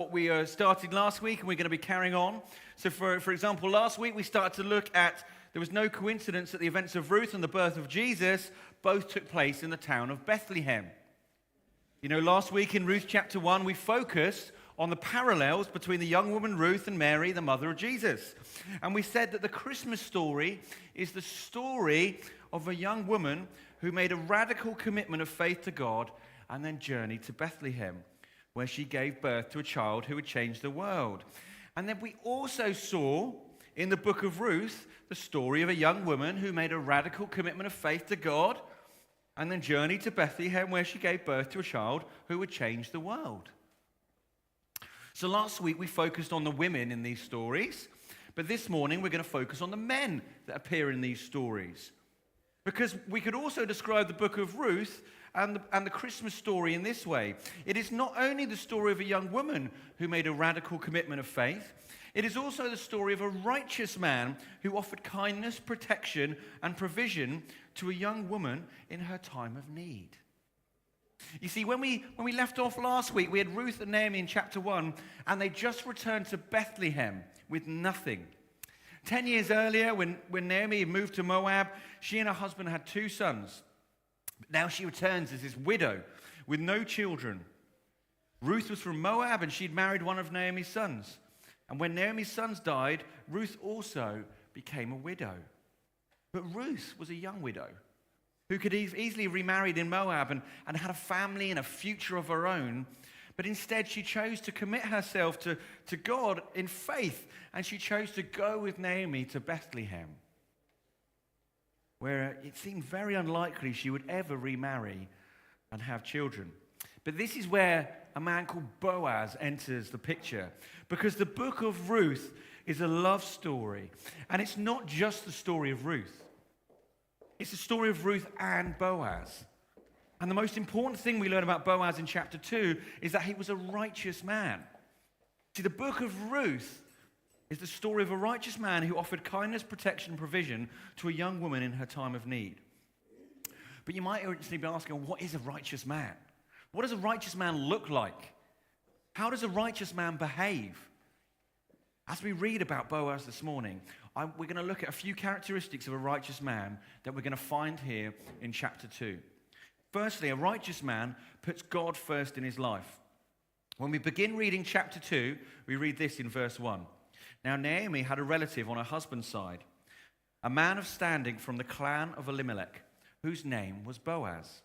What we started last week, and we're going to be carrying on. So, for example, last week we started to look at, there was no coincidence that the events of Ruth and the birth of Jesus both took place in the town of Bethlehem. You know, last week in Ruth chapter 1, we focused on the parallels between the young woman Ruth and Mary, the mother of Jesus. And we said that the Christmas story is the story of a young woman who made a radical commitment of faith to God and then journeyed to Bethlehem, where she gave birth to a child who would change the world. And then we also saw in the book of Ruth the story of a young woman who made a radical commitment of faith to God and then journeyed to Bethlehem, where she gave birth to a child who would change the world. So last week we focused on the women in these stories, but this morning we're going to focus on the men that appear in these stories. Because we could also describe the book of Ruth and the Christmas story in this way. It is not only the story of a young woman who made a radical commitment of faith, it is also the story of a righteous man who offered kindness, protection, and provision to a young woman in her time of need. You see, when we left off last week, we had Ruth and Naomi in chapter 1, and they just returned to Bethlehem with nothing. 10 years earlier, when Naomi moved to Moab, she and her husband had 2 sons. But now she returns as this widow with no children. Ruth was from Moab, and she'd married one of Naomi's sons. And when Naomi's sons died, Ruth also became a widow. But Ruth was a young widow who could easily remarried in Moab and had a family and a future of her own. But instead, she chose to commit herself to God in faith, and she chose to go with Naomi to Bethlehem, where it seemed very unlikely she would ever remarry and have children. But this is where a man called Boaz enters the picture, because the book of Ruth is a love story, and it's not just the story of Ruth. It's the story of Ruth and Boaz. And the most important thing we learn about Boaz in chapter 2 is that he was a righteous man. See, the book of Ruth is the story of a righteous man who offered kindness, protection, and provision to a young woman in her time of need. But you might actually be asking, what is a righteous man? What does a righteous man look like? How does a righteous man behave? As we read about Boaz this morning, we're going to look at a few characteristics of a righteous man that we're going to find here in chapter 2. Firstly, a righteous man puts God first in his life. When we begin reading chapter 2, we read this in verse 1. Now Naomi had a relative on her husband's side, a man of standing from the clan of Elimelech, whose name was Boaz.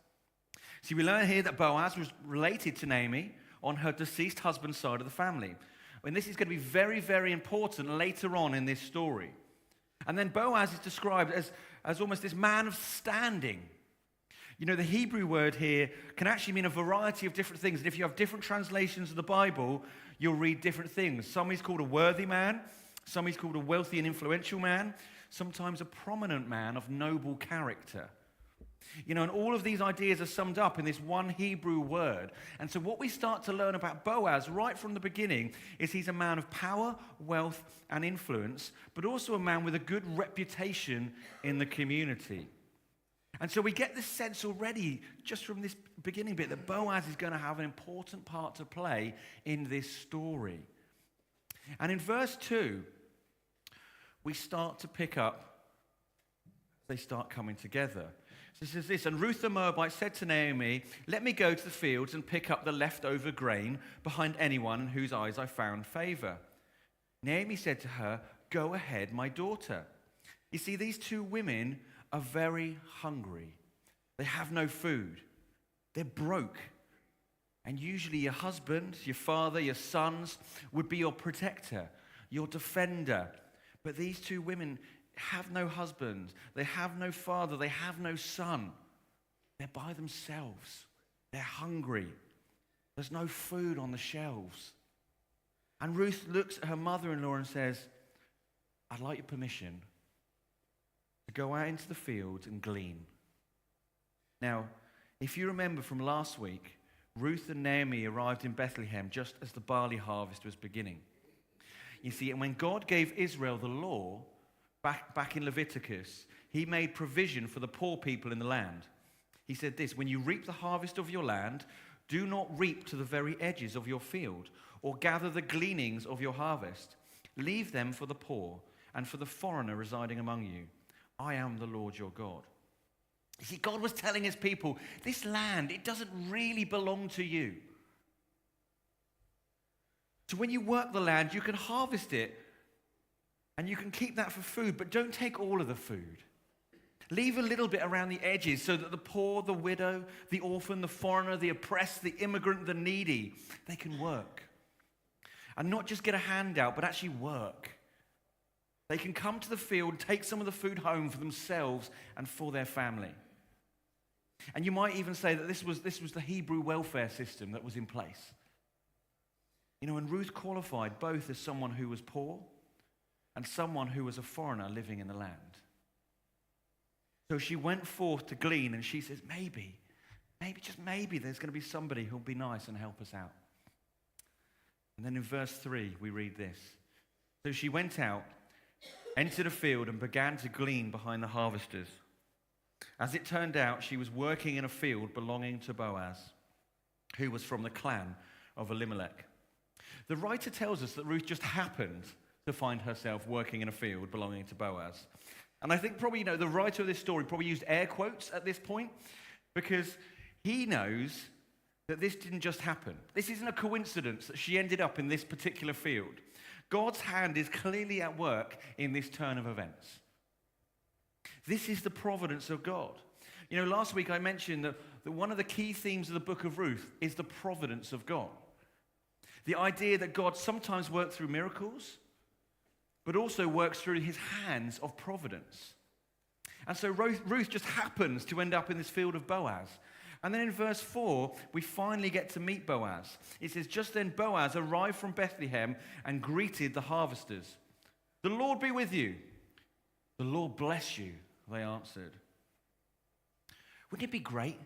See, we learn here that Boaz was related to Naomi on her deceased husband's side of the family. And this is going to be very, very important later on in this story. And then Boaz is described as almost this man of standing. You know, the Hebrew word here can actually mean a variety of different things. And if you have different translations of the Bible, you'll read different things. Some he's called a worthy man. Some he's called a wealthy and influential man. Sometimes a prominent man of noble character. You know, and all of these ideas are summed up in this one Hebrew word. And so what we start to learn about Boaz right from the beginning is he's a man of power, wealth, and influence, but also a man with a good reputation in the community. And so we get this sense already, just from this beginning bit, that Boaz is going to have an important part to play in this story. And in verse 2, we start to pick up, they start coming together. So it says this, and Ruth the Moabite said to Naomi, let me go to the fields and pick up the leftover grain behind anyone in whose eyes I found favor. Naomi said to her, go ahead, my daughter. You see, these 2 women are very hungry. They have no food. They're broke. And usually your husband, your father, your sons would be your protector, your defender. But these 2 women have no husband, they have no father, they have no son. They're by themselves. They're hungry. There's no food on the shelves. And Ruth looks at her mother-in-law and says, I'd like your permission to go out into the fields and glean. Now, if you remember from last week, Ruth and Naomi arrived in Bethlehem just as the barley harvest was beginning. You see, and when God gave Israel the law, back in Leviticus, he made provision for the poor people in the land. He said this, when you reap the harvest of your land, do not reap to the very edges of your field, or gather the gleanings of your harvest. Leave them for the poor and for the foreigner residing among you. I am the Lord your God. You see, God was telling his people, this land, it doesn't really belong to you. So when you work the land, you can harvest it and you can keep that for food, but don't take all of the food. Leave a little bit around the edges so that the poor, the widow, the orphan, the foreigner, the oppressed, the immigrant, the needy, they can work. And not just get a handout, but actually work. They can come to the field, take some of the food home for themselves and for their family. And you might even say that this was the Hebrew welfare system that was in place. You know, and Ruth qualified both as someone who was poor and someone who was a foreigner living in the land. So she went forth to glean, and she says, maybe, just maybe, there's going to be somebody who'll be nice and help us out. And then in verse 3, we read this. So she went out, entered a field, and began to glean behind the harvesters. As it turned out, she was working in a field belonging to Boaz, who was from the clan of Elimelech. The writer tells us that Ruth just happened to find herself working in a field belonging to Boaz. And I think probably, the writer of this story probably used air quotes at this point because he knows that this didn't just happen. This isn't a coincidence that she ended up in this particular field. God's hand is clearly at work in this turn of events. This is the providence of God. Last week I mentioned that one of the key themes of the book of Ruth is the providence of God. The idea that God sometimes works through miracles, but also works through his hands of providence. And so Ruth just happens to end up in this field of Boaz. And then in verse 4, we finally get to meet Boaz. It says, just then Boaz arrived from Bethlehem and greeted the harvesters. The Lord be with you. The Lord bless you, they answered. Wouldn't it be great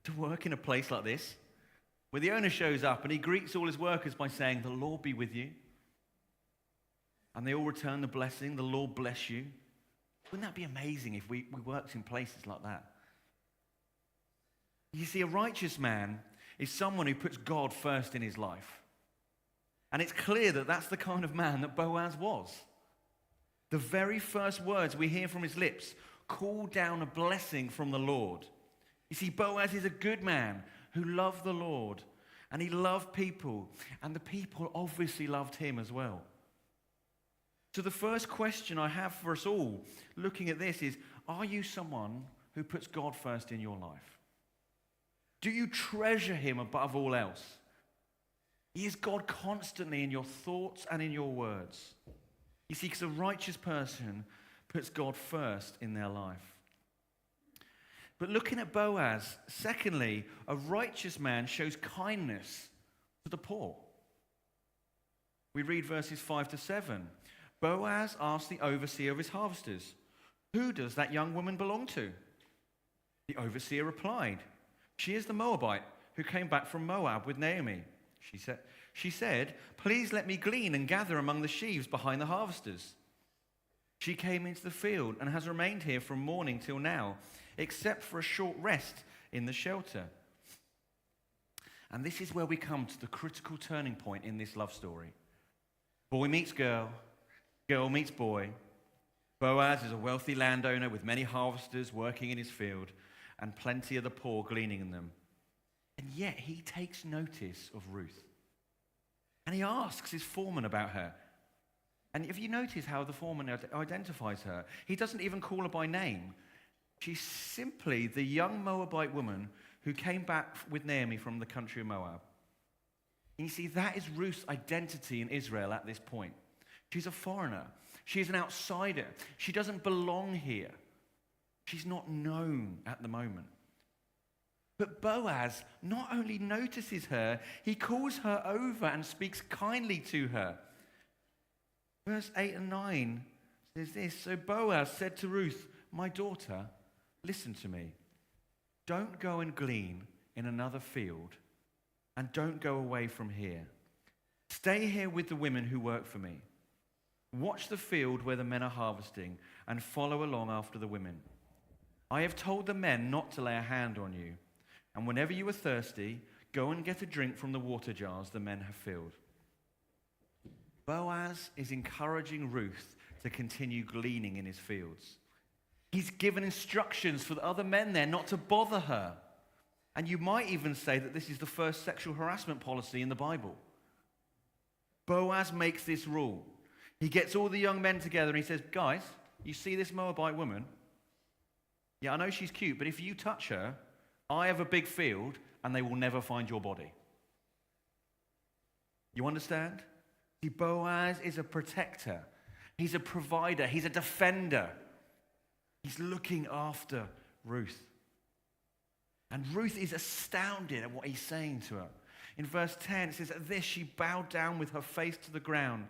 to work in a place like this, where the owner shows up and he greets all his workers by saying, the Lord be with you? And they all return the blessing, the Lord bless you. Wouldn't that be amazing if we worked in places like that? You see, a righteous man is someone who puts God first in his life. And it's clear that that's the kind of man that Boaz was. The very first words we hear from his lips call down a blessing from the Lord. You see, Boaz is a good man who loved the Lord, and he loved people, and the people obviously loved him as well. So the first question I have for us all looking at this is, are you someone who puts God first in your life? Do you treasure him above all else? Is God constantly in your thoughts and in your words? You see, because a righteous person puts God first in their life. But looking at Boaz, secondly, a righteous man shows kindness to the poor. We read verses 5 to 7. Boaz asked the overseer of his harvesters, who does that young woman belong to? The overseer replied, she is the Moabite who came back from Moab with Naomi. She said, please let me glean and gather among the sheaves behind the harvesters. She came into the field and has remained here from morning till now, except for a short rest in the shelter. And this is where we come to the critical turning point in this love story. Boy meets girl, girl meets boy. Boaz is a wealthy landowner with many harvesters working in his field and plenty of the poor gleaning in them. And yet he takes notice of Ruth. And he asks his foreman about her. And if you notice how the foreman identifies her, he doesn't even call her by name. She's simply the young Moabite woman who came back with Naomi from the country of Moab. And you see, that is Ruth's identity in Israel at this point. She's a foreigner. She's an outsider. She doesn't belong here. She's not known at the moment. But Boaz not only notices her, he calls her over and speaks kindly to her. Verse 8 and 9 says this, so Boaz said to Ruth, my daughter, listen to me. Don't go and glean in another field, and don't go away from here. Stay here with the women who work for me. Watch the field where the men are harvesting, and follow along after the women. I have told the men not to lay a hand on you, and whenever you are thirsty, go and get a drink from the water jars the men have filled. Boaz is encouraging Ruth to continue gleaning in his fields. He's given instructions for the other men there not to bother her. And you might even say that this is the first sexual harassment policy in the Bible. Boaz makes this rule. He gets all the young men together and he says, guys, you see this Moabite woman? Yeah, I know she's cute, but if you touch her, I have a big field and they will never find your body. You understand? See, Boaz is a protector. He's a provider. He's a defender. He's looking after Ruth. And Ruth is astounded at what he's saying to her. In verse 10, it says, at this she bowed down with her face to the ground.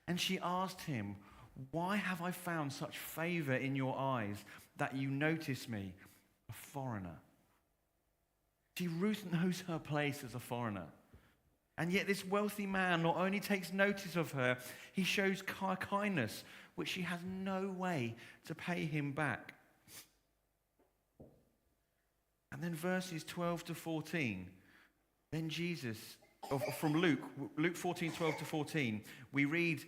And she asked him, why have I found such favor in your eyes that you notice me, a foreigner? See, Ruth knows her place as a foreigner. And yet this wealthy man not only takes notice of her, he shows kindness, which she has no way to pay him back. And then verses 12 to 14, then Jesus, from Luke 14, 12 to 14, we read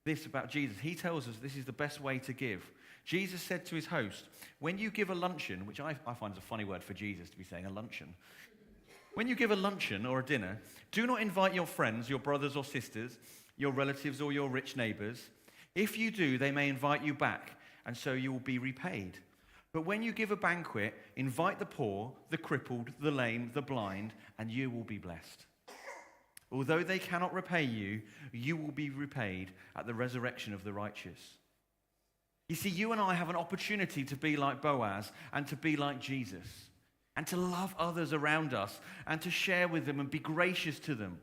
this about Jesus. He tells us this is the best way to give. Jesus said to his host, when you give a luncheon, which I find is a funny word for Jesus to be saying, a luncheon. When you give a luncheon or a dinner, do not invite your friends, your brothers or sisters, your relatives or your rich neighbors. If you do, they may invite you back, and so you will be repaid. But when you give a banquet, invite the poor, the crippled, the lame, the blind, and you will be blessed. Although they cannot repay you, you will be repaid at the resurrection of the righteous. You see, you and I have an opportunity to be like Boaz and to be like Jesus and to love others around us and to share with them and be gracious to them.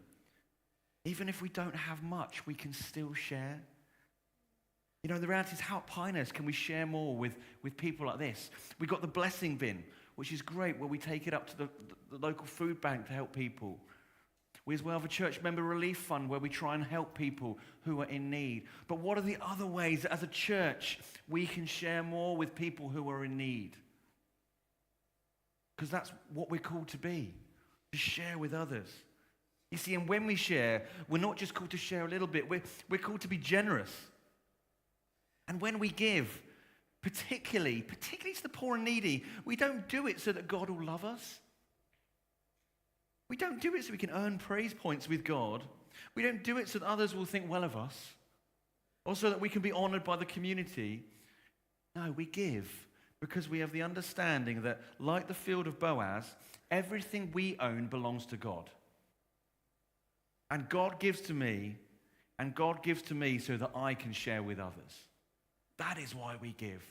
Even if we don't have much, we can still share. You know, the reality is, how at Pinehurst can we share more with people like this? We've got the blessing bin, which is great, where we take it up to the local food bank to help people. We as well have a church member relief fund where we try and help people who are in need. But what are the other ways that as a church we can share more with people who are in need? Because that's what we're called to be, to share with others. You see, and when we share, we're not just called to share a little bit, we're called to be generous. And when we give, particularly to the poor and needy, we don't do it so that God will love us. We don't do it so we can earn praise points with God. We don't do it so that others will think well of us, or so that we can be honored by the community. No, we give because we have the understanding that, like the field of Boaz, everything we own belongs to God. And God gives to me, and God gives to me so that I can share with others. That is why we give.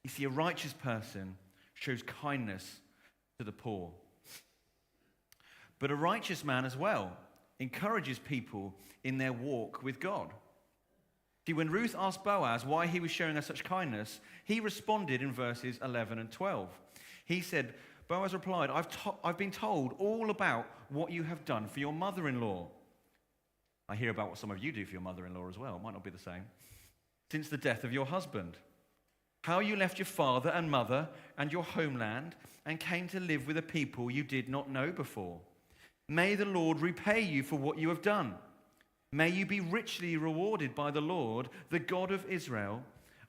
You see, a righteous person shows kindness to the poor. But a righteous man as well encourages people in their walk with God. See, when Ruth asked Boaz why he was showing her such kindness, he responded in verses 11 and 12. He said, Boaz replied, I've been told all about what you have done for your mother-in-law. I hear about what some of you do for your mother-in-law as well. It might not be the same. Since the death of your husband. How you left your father and mother and your homeland and came to live with a people you did not know before. May the Lord repay you for what you have done. May you be richly rewarded by the Lord, the God of Israel,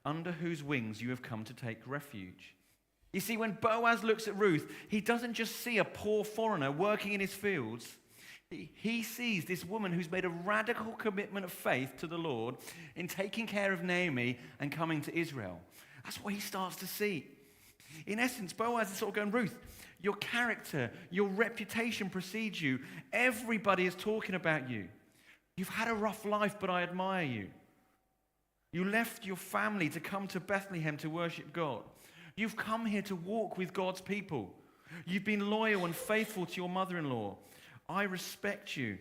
under whose wings you have come to take refuge. You see, when Boaz looks at Ruth, he doesn't just see a poor foreigner working in his fields. He sees this woman who's made a radical commitment of faith to the Lord in taking care of Naomi and coming to Israel. That's what he starts to see. In essence, Boaz is sort of going, Ruth, your character, your reputation precedes you. Everybody is talking about you. You've had a rough life, but I admire you. You left your family to come to Bethlehem to worship God. You've come here to walk with God's people. You've been loyal and faithful to your mother-in-law. I respect you.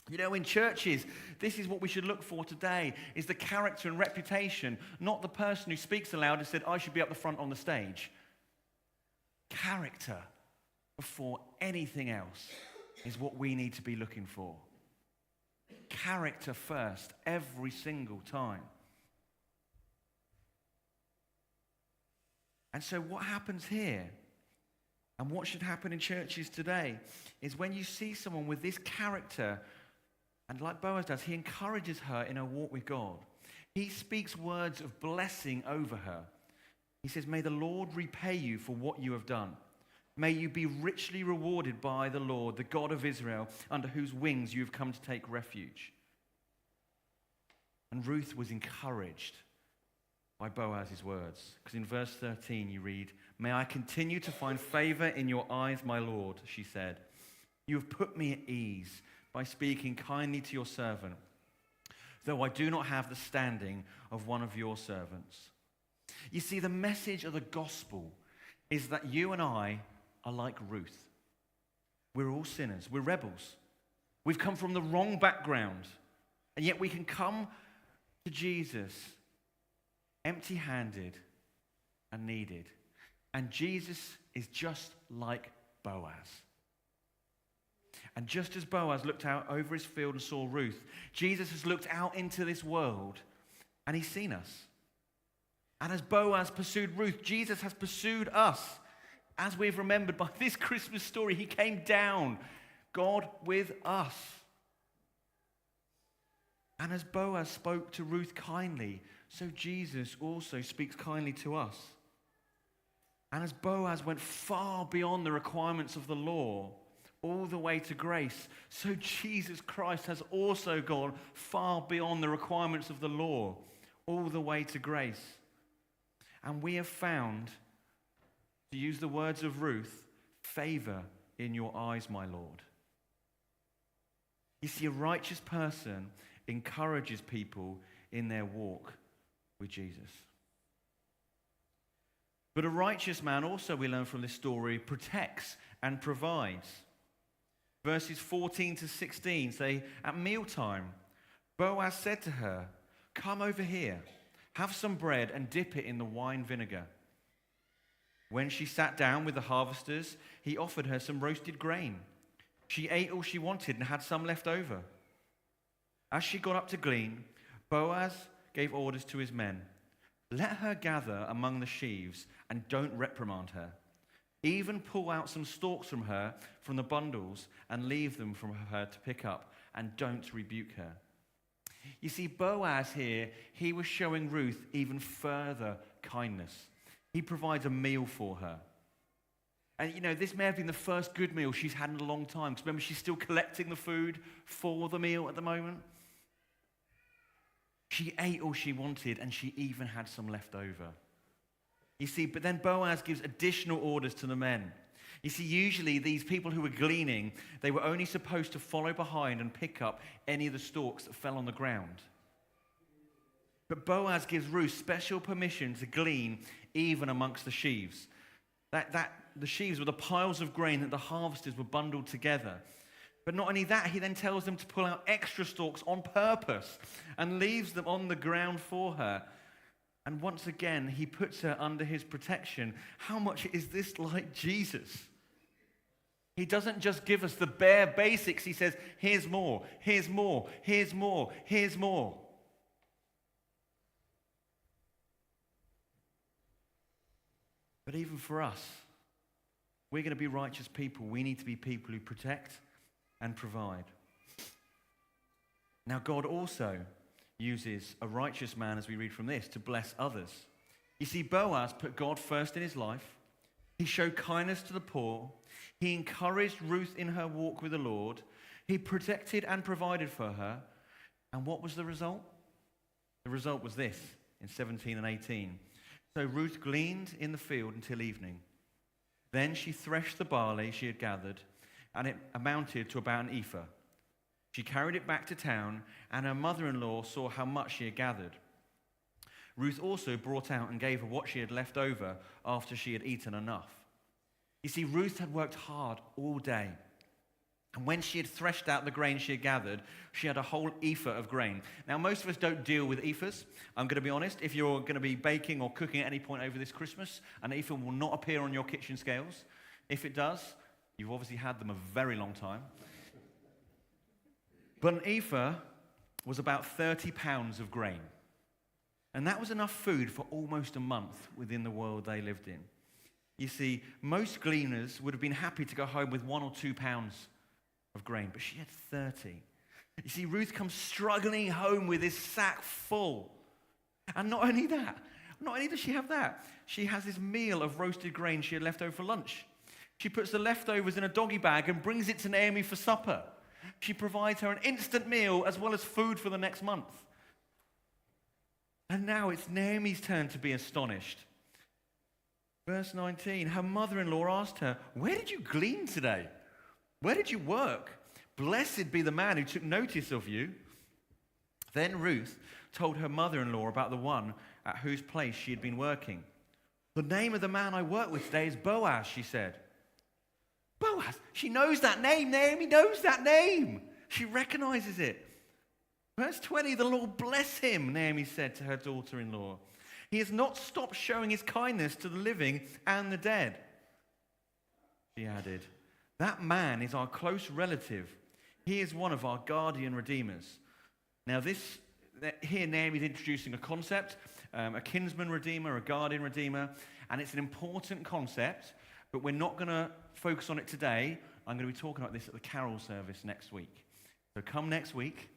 You know, in churches, this is what we should look for today, is the character and reputation, not the person who speaks aloud and said, I should be up the front on the stage. Character before anything else is what we need to be looking for. Character first, every single time. And so what happens here, and what should happen in churches today, is when you see someone with this character, And like Boaz does, he encourages her in her walk with God. He speaks words of blessing over her. He says, "May the Lord repay you for what you have done. May you be richly rewarded by the Lord, the God of Israel, under whose wings you have come to take refuge." And Ruth was encouraged by Boaz's words. Because in verse 13 you read, "May I continue to find favor in your eyes, my Lord," she said. "You have put me at ease by speaking kindly to your servant, though I do not have the standing of one of your servants." You see, the message of the gospel is that you and I are like Ruth. We're all sinners. We're rebels. We've come from the wrong background. And yet we can come to Jesus empty-handed and needed. And Jesus is just like Boaz. And just as Boaz looked out over his field and saw Ruth, Jesus has looked out into this world and he's seen us. And as Boaz pursued Ruth, Jesus has pursued us. As we've remembered by this Christmas story, he came down, God with us. And as Boaz spoke to Ruth kindly, so Jesus also speaks kindly to us. And as Boaz went far beyond the requirements of the law, all the way to grace, so Jesus Christ has also gone far beyond the requirements of the law, all the way to grace. And we have found, to use the words of Ruth, favor in your eyes, my Lord. You see, a righteous person encourages people in their walk with Jesus. But a righteous man also, we learn from this story, protects and provides. Verses 14 to 16 say, "At mealtime, Boaz said to her, 'Come over here, have some bread and dip it in the wine vinegar.' When she sat down with the harvesters, he offered her some roasted grain. She ate all she wanted and had some left over. As she got up to glean, Boaz gave orders to his men, 'Let her gather among the sheaves and don't reprimand her. Even pull out some stalks from her from the bundles and leave them for her to pick up, and don't rebuke her.'" You see, Boaz here, he was showing Ruth even further kindness. He provides a meal for her. And this may have been the first good meal she's had in a long time. Because remember, she's still collecting the food for the meal at the moment. She ate all she wanted, and she even had some left over. You see, but then Boaz gives additional orders to the men. You see, usually these people who were gleaning, they were only supposed to follow behind and pick up any of the stalks that fell on the ground. But Boaz gives Ruth special permission to glean even amongst the sheaves. The sheaves were the piles of grain that the harvesters were bundled together. But not only that, he then tells them to pull out extra stalks on purpose and leaves them on the ground for her. And once again, he puts her under his protection. How much is this like Jesus? He doesn't just give us the bare basics. He says, here's more, here's more, here's more, here's more. But even for us, we're going to be righteous people. We need to be people who protect and provide. Now, God also uses a righteous man, as we read from this, to bless others. You see, Boaz put God first in his life. He showed kindness to the poor. He encouraged Ruth in her walk with the Lord. He protected and provided for her. And what was the result? The result was this in 17 and 18. So Ruth gleaned in the field until evening. Then she threshed the barley she had gathered, and it amounted to about an ephah. She carried it back to town, and her mother-in-law saw how much she had gathered. Ruth also brought out and gave her what she had left over after she had eaten enough. You see, Ruth had worked hard all day. And when she had threshed out the grain she had gathered, she had a whole ephah of grain. Now, most of us don't deal with ephahs. I'm going to be honest. If you're going to be baking or cooking at any point over this Christmas, an ephah will not appear on your kitchen scales. If it does, you've obviously had them a very long time. But an ephah was about 30 pounds of grain. And that was enough food for almost a month within the world they lived in. You see, most gleaners would have been happy to go home with 1 or 2 pounds of grain, but she had 30. You see, Ruth comes struggling home with this sack full. And not only does she have that, she has this meal of roasted grain she had left over for lunch. She puts the leftovers in a doggy bag and brings it to Naomi for supper. She provides her an instant meal as well as food for the next month. And now it's Naomi's turn to be astonished. Verse 19, her mother-in-law asked her, "Where did you glean today? Where did you work? Blessed be the man who took notice of you." Then Ruth told her mother-in-law about the one at whose place she had been working. "The name of the man I work with today is Boaz," she said. Boaz, she knows that name. Naomi knows that name. She recognizes it. Verse 20, "The Lord bless him," Naomi said to her daughter-in-law. "He has not stopped showing his kindness to the living and the dead." She added, "That man is our close relative. He is one of our guardian redeemers." Now here Naomi is introducing a concept, a kinsman redeemer, a guardian redeemer, and it's an important concept, but we're not going to focus on it today. I'm going to be talking about this at the carol service next week. So come next week.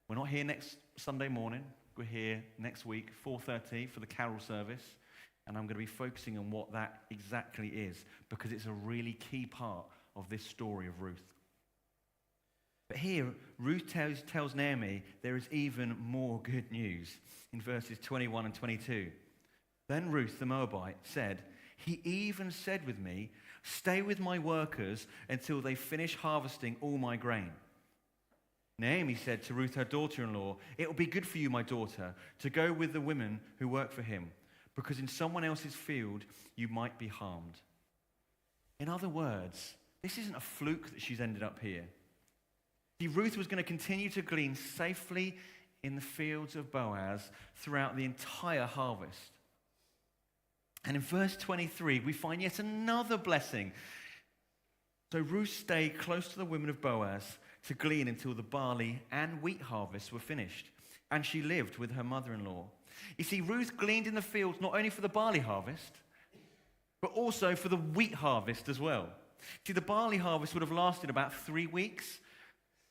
We're not here next Sunday morning. We're here next week, 4:30, for the carol service. And I'm going to be focusing on what that exactly is, because it's a really key part of this story of Ruth. But here, Ruth tells Naomi there is even more good news in verses 21 and 22. Then Ruth, the Moabite, said, "He even said with me, 'Stay with my workers until they finish harvesting all my grain.'" Naomi said to Ruth, her daughter-in-law, "It will be good for you, my daughter, to go with the women who work for him, because in someone else's field you might be harmed." In other words, this isn't a fluke that she's ended up here. See, Ruth was going to continue to glean safely in the fields of Boaz throughout the entire harvest. And in verse 23, we find yet another blessing. So Ruth stayed close to the women of Boaz to glean until the barley and wheat harvests were finished. And she lived with her mother-in-law. You see, Ruth gleaned in the fields not only for the barley harvest, but also for the wheat harvest as well. See, the barley harvest would have lasted about 3 weeks,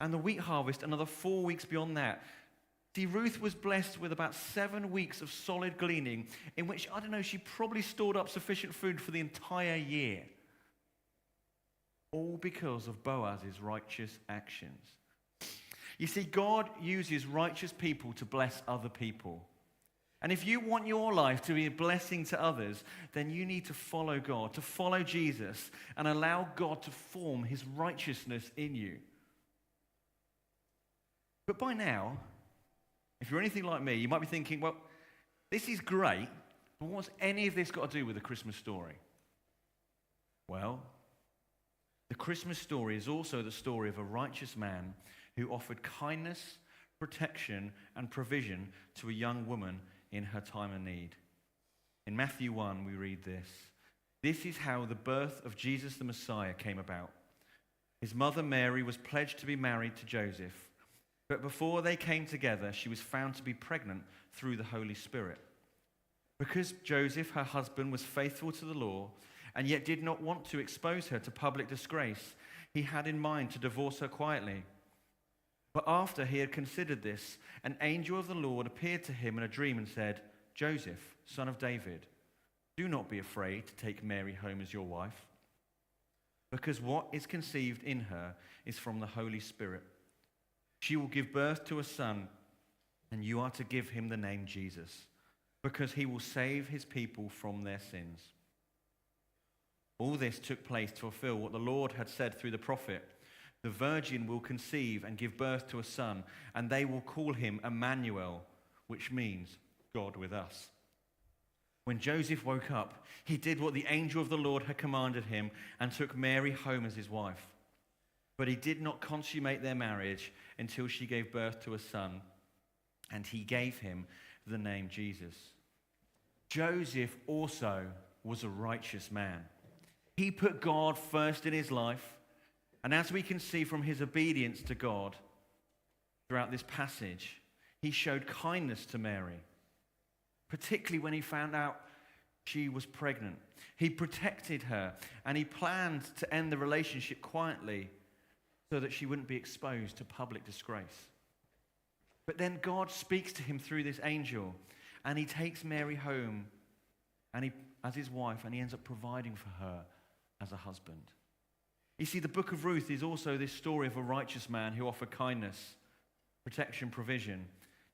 and the wheat harvest another 4 weeks beyond that. See, Ruth was blessed with about 7 weeks of solid gleaning, in which, she probably stored up sufficient food for the entire year. All because of Boaz's righteous actions. You see, God uses righteous people to bless other people. And if you want your life to be a blessing to others, then you need to follow God, to follow Jesus, and allow God to form his righteousness in you. But by now, if you're anything like me, you might be thinking, well, this is great, but what's any of this got to do with the Christmas story? Well, the Christmas story is also the story of a righteous man who offered kindness, protection, and provision to a young woman in her time of need. In Matthew 1, we read this. "This is how the birth of Jesus the Messiah came about. His mother Mary was pledged to be married to Joseph, but before they came together, she was found to be pregnant through the Holy Spirit. Because Joseph, her husband, was faithful to the law, and yet did not want to expose her to public disgrace, he had in mind to divorce her quietly. But after he had considered this, an angel of the Lord appeared to him in a dream and said, 'Joseph, son of David, do not be afraid to take Mary home as your wife, because what is conceived in her is from the Holy Spirit. She will give birth to a son, and you are to give him the name Jesus, because he will save his people from their sins.' All this took place to fulfill what the Lord had said through the prophet. 'The virgin will conceive and give birth to a son, and they will call him Emmanuel,' which means God with us." When Joseph woke up, he did what the angel of the Lord had commanded him and took Mary home as his wife. But he did not consummate their marriage until she gave birth to a son, and he gave him the name Jesus. Joseph also was a righteous man. He put God first in his life, and as we can see from his obedience to God throughout this passage, he showed kindness to Mary, particularly when he found out she was pregnant. He protected her, and he planned to end the relationship quietly, so that she wouldn't be exposed to public disgrace. But then God speaks to him through this angel, and he takes Mary home as his wife, and he ends up providing for her as a husband. You see, the book of Ruth is also this story of a righteous man who offered kindness, protection, provision.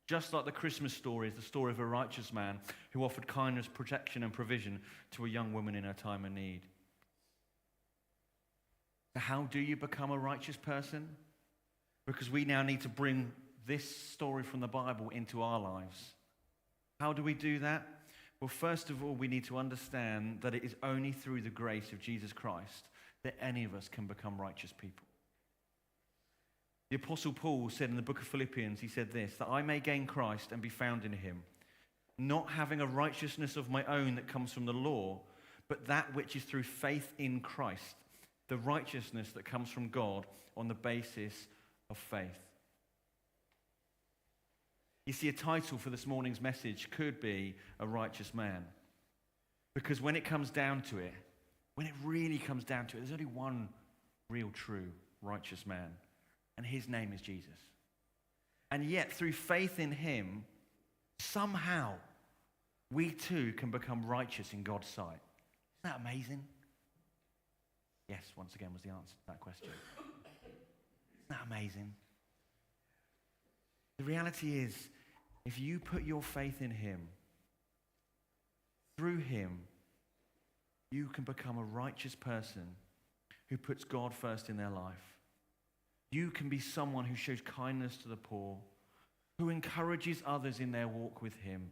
Just like the Christmas story is the story of a righteous man who offered kindness, protection, and provision to a young woman in her time of need. So how do you become a righteous person? Because we now need to bring this story from the Bible into our lives. How do we do that? Well, first of all, we need to understand that it is only through the grace of Jesus Christ that any of us can become righteous people. The Apostle Paul said in the book of Philippians, he said this, that I may gain Christ and be found in him, not having a righteousness of my own that comes from the law, but that which is through faith in Christ, the righteousness that comes from God on the basis of faith. You see, a title for this morning's message could be A Righteous Man. Because when it comes down to it, when it really comes down to it, there's only one real true righteous man, and his name is Jesus. And yet, through faith in him, somehow, we too can become righteous in God's sight. Isn't that amazing? Yes, once again was the answer to that question. Isn't that amazing? The reality is, if you put your faith in him, through him, you can become a righteous person who puts God first in their life. You can be someone who shows kindness to the poor, who encourages others in their walk with him,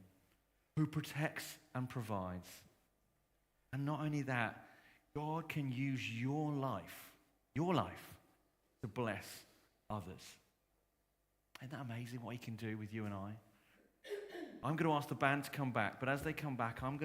who protects and provides. And not only that, God can use your life, to bless others. Isn't that amazing what he can do with you and I? I'm going to ask the band to come back, but as they come back, I'm going to